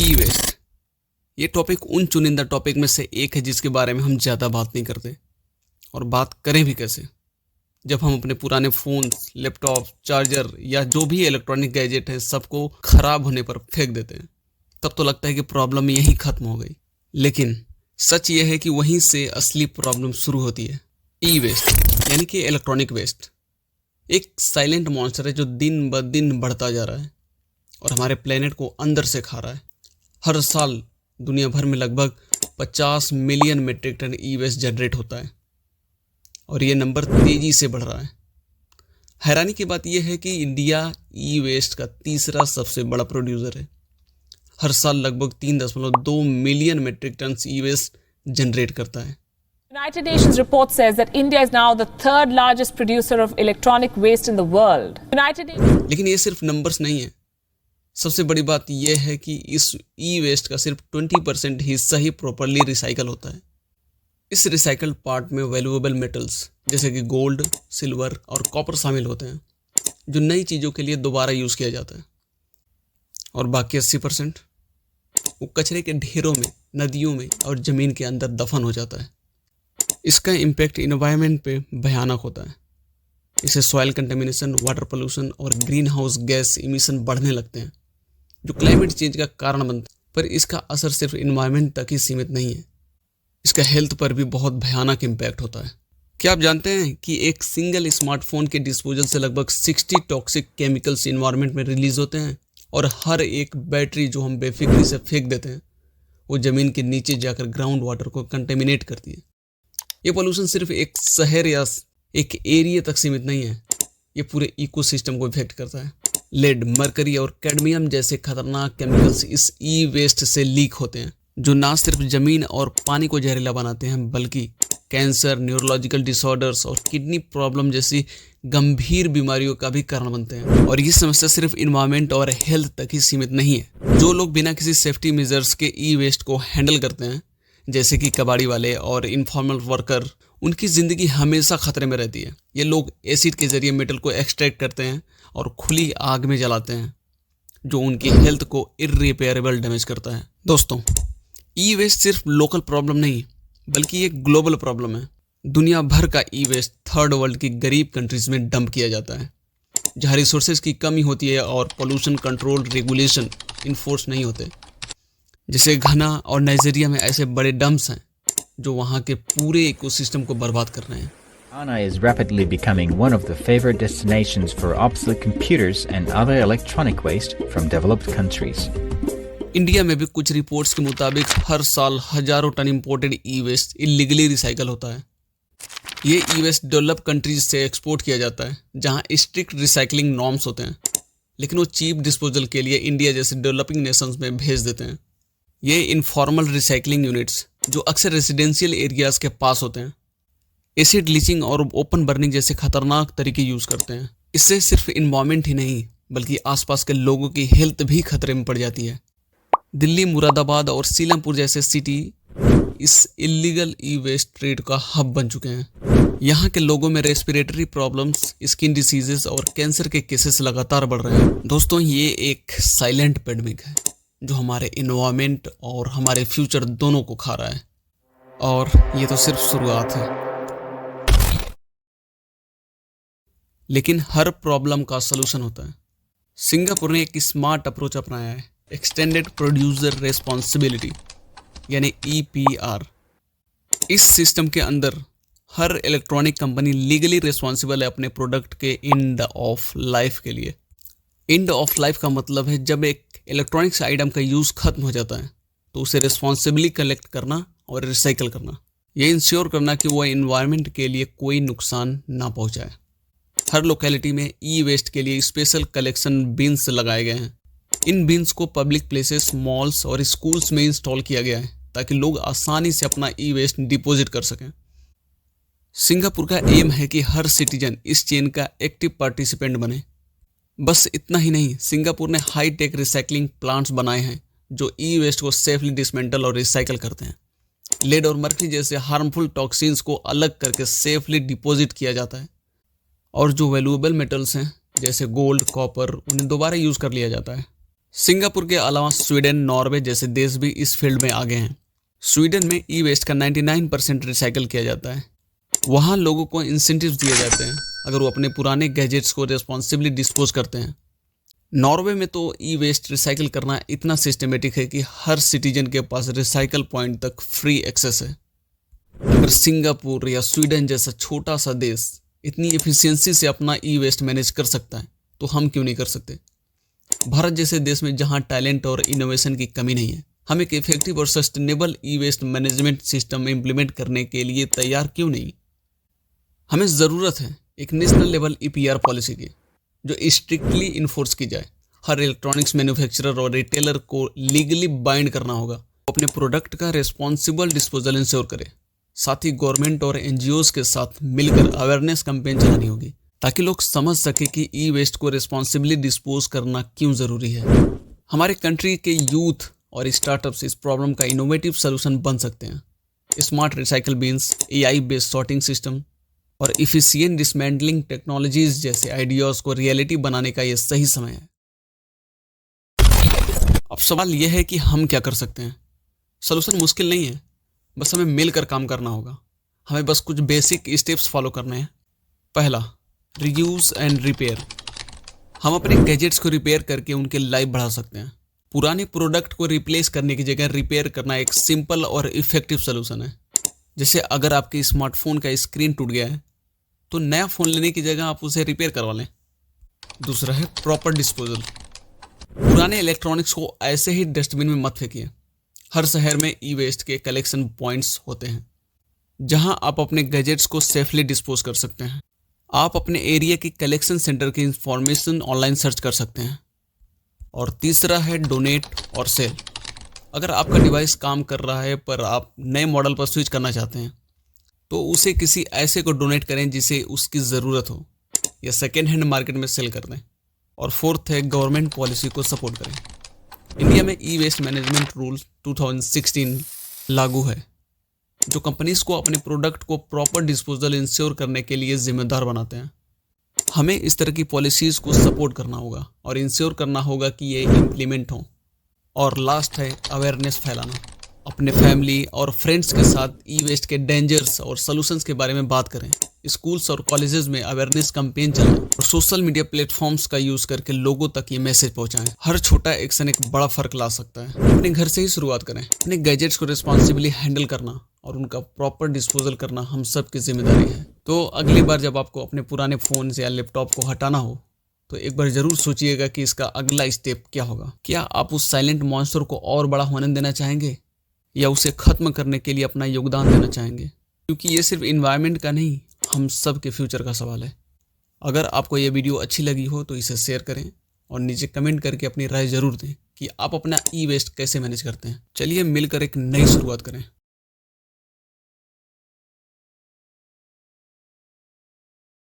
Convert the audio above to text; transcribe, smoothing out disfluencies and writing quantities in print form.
ई waste. ये topic उन चुनिंदा टॉपिक में से एक है जिसके बारे में हम ज़्यादा बात नहीं करते, और बात करें भी कैसे जब हम अपने पुराने फ़ोन, लैपटॉप, चार्जर या जो भी इलेक्ट्रॉनिक गैजेट हैं सबको ख़राब होने पर फेंक देते हैं। तब तो लगता है कि प्रॉब्लम यहीं ख़त्म हो गई, लेकिन सच ये है कि वहीं से असली प्रॉब्लम शुरू होती है। ई वेस्ट यानी कि इलेक्ट्रॉनिक वेस्ट एक साइलेंट मॉन्स्टर है जो दिन ब दिन बढ़ता जा रहा है और हमारे प्लेनेट को अंदर से खा रहा है। हर साल दुनिया भर में लगभग 50 मिलियन मीट्रिक टन ई वेस्ट जनरेट होता है और ये नंबर तेज़ी से बढ़ रहा है। हैरानी की बात यह है कि इंडिया ई वेस्ट का तीसरा सबसे बड़ा प्रोड्यूसर है। हर साल लगभग 3.2 मिलियन मीट्रिक टन ई वेस्ट जनरेट करता है। United Nations report says that India is now the third largest producer of electronic waste in the world. लेकिन ये सिर्फ नंबर्स नहीं है। सबसे बड़ी बात यह है कि इस ई वेस्ट का सिर्फ 20% हिस्सा ही प्रॉपरली रिसाइकल होता है। इस रिसाइकल्ड पार्ट में वैल्यूएबल मेटल्स जैसे कि गोल्ड, सिल्वर और कॉपर शामिल होते हैं, जो नई चीज़ों के लिए दोबारा यूज़ किया जाता है। और बाकी 80% वो कचरे के ढेरों में, नदियों में और ज़मीन के अंदर दफन हो जाता है। इसका इम्पैक्ट इन्वायरमेंट पे भयानक होता है। इससे सॉइल कंटेमिनेशन, वाटर पोल्यूशन और ग्रीन हाउस गैस इमिशन बढ़ने लगते हैं, जो क्लाइमेट चेंज का कारण बनता है। पर इसका असर सिर्फ इन्वायरमेंट तक ही सीमित नहीं है, इसका हेल्थ पर भी बहुत भयानक इम्पैक्ट होता है। क्या आप जानते हैं कि एक सिंगल स्मार्टफोन के डिस्पोजल से लगभग 60 टॉक्सिक केमिकल्स इन्वायरमेंट में रिलीज होते हैं, और हर एक बैटरी जो हम बेफिक्री से फेंक देते हैं वो ज़मीन के नीचे जाकर ग्राउंड वाटर को कंटेमिनेट करती है। ये पोल्यूशन सिर्फ एक शहर या एक एरिया तक सीमित नहीं है, ये पूरे इकोसिस्टम को इफेक्ट करता है। लेड, मरकरी और कैडमियम जैसे खतरनाक केमिकल्स इस ई वेस्ट से लीक होते हैं, जो ना सिर्फ ज़मीन और पानी को जहरीला बनाते हैं बल्कि कैंसर, न्यूरोलॉजिकल डिसऑर्डर्स और किडनी प्रॉब्लम जैसी गंभीर बीमारियों का भी कारण बनते हैं। और ये समस्या सिर्फ इन्वायरमेंट और हेल्थ तक ही सीमित नहीं है। जो लोग बिना किसी सेफ्टी मेजर्स के ई वेस्ट को हैंडल करते हैं, जैसे कि कबाड़ी वाले और इनफॉर्मल वर्कर, उनकी ज़िंदगी हमेशा खतरे में रहती है। ये लोग एसिड के जरिए मेटल को एक्सट्रैक्ट करते हैं और खुली आग में जलाते हैं, जो उनकी हेल्थ को इररिपेयरेबल डैमेज करता है। दोस्तों, ई वेस्ट सिर्फ लोकल प्रॉब्लम नहीं बल्कि एक ग्लोबल प्रॉब्लम है। दुनिया भर का ई वेस्ट थर्ड वर्ल्ड की गरीब कंट्रीज में डंप किया जाता है, जहाँ रिसोर्सेज की कमी होती है और पोल्यूशन कंट्रोल रेगुलेशन इन्फोर्स नहीं होते। जैसे घना और नाइजीरिया में ऐसे बड़े डंप्स हैं जो वहाँ के पूरे इकोसिस्टम को बर्बाद कर रहे हैं। Ghana is rapidly becoming one of the favored destinations for obsolete computers and other electronic waste from developed countries. India में भी कुछ रिपोर्ट्स के मुताबिक हर साल हजारों टन इंपोर्टेड ई वेस्ट इलीगली रिसाइकल होता है। ये ई वेस्ट डेवलप कंट्रीज से एक्सपोर्ट किया जाता है, जहाँ स्ट्रिक्ट रिसाइकलिंग नॉर्म्स होते हैं, लेकिन वो चीप डिस्पोजल के लिए इंडिया जैसे डेवलपिंग नेशंस में भेज देते हैं। ये इनफॉर्मल रिसाइकलिंग यूनिट्स जो अक्सर रेजिडेंशियल एरियाज़ के पास होते हैं, एसिड लीचिंग और ओपन बर्निंग जैसे खतरनाक तरीके यूज़ करते हैं। इससे सिर्फ इन्वायरमेंट ही नहीं बल्कि आसपास के लोगों की हेल्थ भी खतरे में पड़ जाती है। दिल्ली, मुरादाबाद और सीलमपुर जैसे सिटी इस इलीगल ई वेस्ट ट्रेड का हब बन चुके हैं। यहाँ के लोगों में रेस्पिरेटरी प्रॉब्लम्स, स्किन डिसीजेस और कैंसर के केसेस लगातार बढ़ रहे हैं। दोस्तों, ये एक साइलेंट पेंडेमिक है जो हमारे इन्वायरमेंट और हमारे फ्यूचर दोनों को खा रहा है, और ये तो सिर्फ शुरुआत है। लेकिन हर प्रॉब्लम का सलूशन होता है। सिंगापुर ने एक स्मार्ट अप्रोच अपनाया है, एक्सटेंडेड प्रोड्यूसर रेस्पॉन्सिबिलिटी यानी EPR। इस सिस्टम के अंदर हर इलेक्ट्रॉनिक कंपनी लीगली रिस्पॉन्सिबल है अपने प्रोडक्ट के एंड ऑफ लाइफ के लिए। एंड ऑफ लाइफ का मतलब है जब एक इलेक्ट्रॉनिक्स आइटम का यूज़ खत्म हो जाता है तो उसे रिस्पॉन्सिबली कलेक्ट करना और रिसाइकल करना, ये इंश्योर करना कि वो एनवायरनमेंट के लिए कोई नुकसान ना पहुंचाए। हर लोकेलिटी में ई वेस्ट के लिए स्पेशल कलेक्शन बिन्स लगाए गए हैं। इन बिन्स को पब्लिक प्लेसेस, मॉल्स और स्कूल्स में इंस्टॉल किया गया है ताकि लोग आसानी से अपना ई वेस्ट डिपॉजिट कर सकें। सिंगापुर का एम है कि हर सिटीजन इस चेन का एक्टिव पार्टिसिपेंट बने। बस इतना ही नहीं, सिंगापुर ने हाई टेक रिसाइकलिंग प्लांट्स बनाए हैं जो ई वेस्ट को सेफली डिसमेंटल और रिसाइकल करते हैं। लेड और मर्करी जैसे हार्मफुल टॉक्सिन्स को अलग करके सेफली डिपॉजिट किया जाता है, और जो वैल्यूएबल मेटल्स हैं जैसे गोल्ड, कॉपर, उन्हें दोबारा यूज़ कर लिया जाता है। सिंगापुर के अलावा स्वीडन, नॉर्वे जैसे देश भी इस फील्ड में आगे हैं। स्वीडन में ई वेस्ट का 99% रिसाइकल किया जाता है। वहाँ लोगों को इंसेंटिव्स दिए जाते हैं अगर वो अपने पुराने गैजेट्स को रिस्पॉन्सिबली डिस्पोज करते हैं। नॉर्वे में तो ई वेस्ट रिसाइकल करना इतना सिस्टमेटिक है कि हर सिटीजन के पास रिसाइकल पॉइंट तक फ्री एक्सेस है। अगर सिंगापुर या स्वीडन जैसा छोटा सा देश इतनी एफिशिएंसी से अपना ई वेस्ट मैनेज कर सकता है तो हम क्यों नहीं कर सकते। भारत जैसे देश में जहां टैलेंट और इनोवेशन की कमी नहीं है, हम एक इफेक्टिव और सस्टेनेबल ई वेस्ट मैनेजमेंट सिस्टम इम्प्लीमेंट करने के लिए तैयार क्यों नहीं। हमें ज़रूरत है एक नेशनल लेवल EPR पॉलिसी की जो स्ट्रिक्टली इन्फोर्स की जाए। हर इलेक्ट्रॉनिक्स मैन्युफैक्चरर और रिटेलर को लीगली बाइंड करना होगा, अपने प्रोडक्ट का रिस्पॉन्सिबल डिस्पोजल इंश्योर करे। साथ ही गवर्नमेंट और NGOs के साथ मिलकर अवेयरनेस कैंपेन चलानी होगी ताकि लोग समझ सके कि ई वेस्ट को रिस्पॉन्सिबली डिस्पोज करना क्यों ज़रूरी है। हमारे कंट्री के यूथ और स्टार्टअप्स इस प्रॉब्लम का इनोवेटिव सोल्यूशन बन सकते हैं। Smart recycle beans, AI based sorting system और इफिशिएंट डिसमेंटलिंग टेक्नोलॉजीज जैसे आइडियाज़ को रियलिटी बनाने का ये सही समय है। अब सवाल यह है कि हम क्या कर सकते हैं। सोल्यूशन मुश्किल नहीं है, बस हमें मिलकर काम करना होगा। हमें बस कुछ बेसिक स्टेप्स फॉलो करने हैं। पहला, रीयूज एंड रिपेयर। हम अपने गैजेट्स को रिपेयर करके उनके लाइफ बढ़ा सकते हैं। पुराने प्रोडक्ट को रिप्लेस करने की जगह रिपेयर करना एक सिंपल और इफेक्टिव सोल्यूशन है। जैसे अगर आपके स्मार्टफोन का स्क्रीन टूट गया है तो नया फ़ोन लेने की जगह आप उसे रिपेयर करवा लें। दूसरा है प्रॉपर डिस्पोजल। पुराने इलेक्ट्रॉनिक्स को ऐसे ही डस्टबिन में मत फेंकिए। हर शहर में ई वेस्ट के कलेक्शन पॉइंट्स होते हैं जहां आप अपने गैजेट्स को सेफली डिस्पोज कर सकते हैं। आप अपने एरिया के कलेक्शन सेंटर की इंफॉर्मेशन ऑनलाइन सर्च कर सकते हैं। और तीसरा है डोनेट और सेल। अगर आपका डिवाइस काम कर रहा है पर आप नए मॉडल पर स्विच करना चाहते हैं तो उसे किसी ऐसे को डोनेट करें जिसे उसकी ज़रूरत हो, या सेकेंड हैंड मार्केट में सेल कर दें। और फोर्थ है गवर्नमेंट पॉलिसी को सपोर्ट करें। इंडिया में ई वेस्ट मैनेजमेंट रूल 2016 लागू है जो कंपनीज को अपने प्रोडक्ट को प्रॉपर डिस्पोजल इंश्योर करने के लिए जिम्मेदार बनाते हैं। हमें इस तरह की पॉलिसीज़ को सपोर्ट करना होगा और इंश्योर करना होगा कि ये इम्प्लीमेंट हों। और लास्ट है अवेयरनेस फैलाना। अपने फैमिली और फ्रेंड्स के साथ ई वेस्ट के डेंजर्स और सॉल्यूशंस के बारे में बात करें। स्कूल्स और कॉलेजेस में अवेयरनेस कैंपेन चलाएं और सोशल मीडिया प्लेटफॉर्म्स का यूज़ करके लोगों तक ये मैसेज पहुंचाएं। हर छोटा एक्शन एक बड़ा फर्क ला सकता है। अपने घर से ही शुरुआत करें। अपने गैजेट्स को रिस्पॉन्सिबली हैंडल करना और उनका प्रॉपर डिस्पोजल करना हम सब की जिम्मेदारी है। तो अगली बार जब आपको अपने पुराने फ़ोन या लैपटॉप को हटाना हो तो एक बार ज़रूर सोचिएगा कि इसका अगला स्टेप क्या होगा। क्या आप उस साइलेंट मॉन्स्टर को और बड़ा होने देना चाहेंगे या उसे ख़त्म करने के लिए अपना योगदान देना चाहेंगे? क्योंकि ये सिर्फ इन्वायरमेंट का नहीं, हम सब के फ्यूचर का सवाल है। अगर आपको ये वीडियो अच्छी लगी हो तो इसे शेयर करें और नीचे कमेंट करके अपनी राय ज़रूर दें कि आप अपना ई वेस्ट कैसे मैनेज करते हैं। चलिए मिलकर एक नई शुरुआत करें।